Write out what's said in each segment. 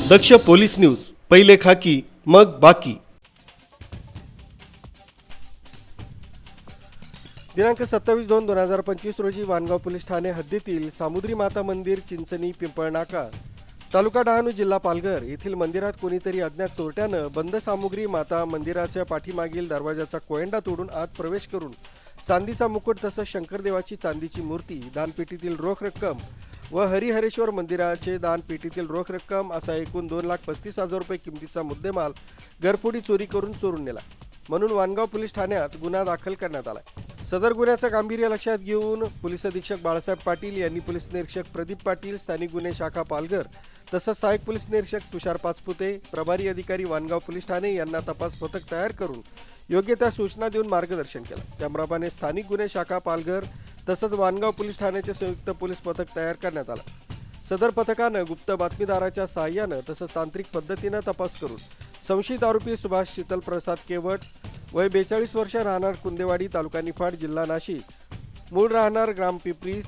दक्ष police news, पहिले खाकी मग बाकी। दिनांक 27/2/2025 रोजी वानगाव पोलीस ठाणे हद्दीतील सामुद्री माता मंदिर, चिंचणी, पिंपळनाका, तालुका डहाणू, जिल्हा पालघर येथील मंदिरात कोणीतरी अज्ञात चोरट्यानं बंद सामुग्री माता मंदिराच्या पाठीमागील दरवाजाचा कोयंडा तोडून आत प्रवेश करून चांदीचा मुकुट तसंच शंकरदेवाची चांदीची मूर्ती, दानपेटीतील रोख रक्कम व हरिहरेश्वर मंदिराचे दानपेटीतील रोख रक्कम असा एकूण 2,35,000 रुपये किमतीचा मुद्देमाल घरफोडी चोरी करून चोरून नेला म्हणून वानगाव पोलीस ठाण्यात गुन्हा दाखल करण्यात आला। सदर गुन्ह्याचं गांभीर्य लक्षात घेऊन पोलीस अधीक्षक बाळासाहेब पाटील यांनी पोलीस निरीक्षक प्रदीप पाटील, स्थानिक गुन्हे शाखा पालघर तसंच सहाय्यक पोलीस निरीक्षक तुषार पाचपुते, प्रभारी अधिकारी वानगाव पोलीस ठाणे यांना तपास पथक तयार करून योग्य त्या सूचना देऊन मार्गदर्शन केलं। त्याप्रमाणे स्थानिक गुन्हे शाखा पालघर तसंच वानगाव पोलीस ठाण्याचे संयुक्त पोलीस पथक तयार करण्यात आलं। सदर पथकानं गुप्त बातमीदाराच्या सहाय्यानं तसंच तांत्रिक पद्धतीनं तपास करून संशयित आरोपी सुभाष शीतल प्रसाद केवट, वय 42 वर्ष, राहणार कुंदेवाडी, तालुका निफाड, जिल्हा नाशिक, मूळ राहणार ग्राम पिपरी,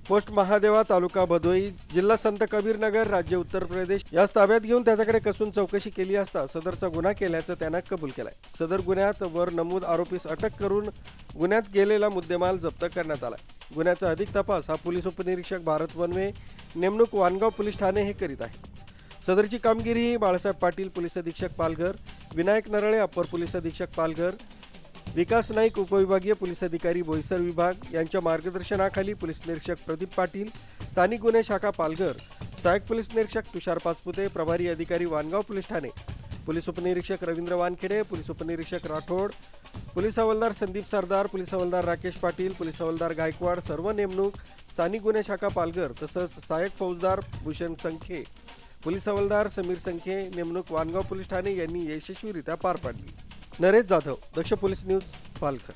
पोस्ट महादेवा, तालुका भदोई, जिल्हा संत कबीर नगर, राज्य उत्तर प्रदेश यास ताब्यात घेऊन त्याच्याकडे कसून चौकशी केली असता सदरचा गुन्हा केल्याचं त्यानं कबूल केलाय। सदर गुन्ह्यात वर नमूद आरोपीस अटक करून गुन्ह्यात गेलेला मुद्देमाल जप्त करण्यात आला। गुन्ह्याचा अधिक तपास हा पोलीस उपनिरीक्षक भारत वनवे, नेमणूक वानगाव पोलीस ठाणे हे करीत आहे। सदरची कामगिरी ही बाळासाहेब पाटील, पोलीस अधीक्षक पालघर, विनायक नरळे, अप्पर पोलीस अधीक्षक पालघर, विकास नाईक, उपविभागीय पोलीस अधिकारी बोईसर विभाग यांच्या मार्गदर्शनाखाली पोलीस निरीक्षक प्रदीप पाटील, स्थानिक गुन्हे शाखा पालघर, सहाय्यक पोलीस निरीक्षक तुषार पाचपुते, प्रभारी अधिकारी वानगाव पोलीस ठाणे, पोलीस उपनिरीक्षक रवींद्र वानखेडे, पोलीस उपनिरीक्षक राठोड, पोलीस हवालदार संदीप सरदार, पोलीस हवालदार राकेश पाटील, पोलीस हवालदार गायकवाड सर्व नेमणूक स्थानिक गुन्हे शाखा पालघर तसंच सहाय्यक फौजदार भूषण संखे, पोलीस हवालदार समीर संखे नेमणूक वानगाव पोलीस ठाणे यांनी यशस्वीरित्या पार पाडली। नरेश जाधव, दक्ष पोलीस न्यूज, पालघर।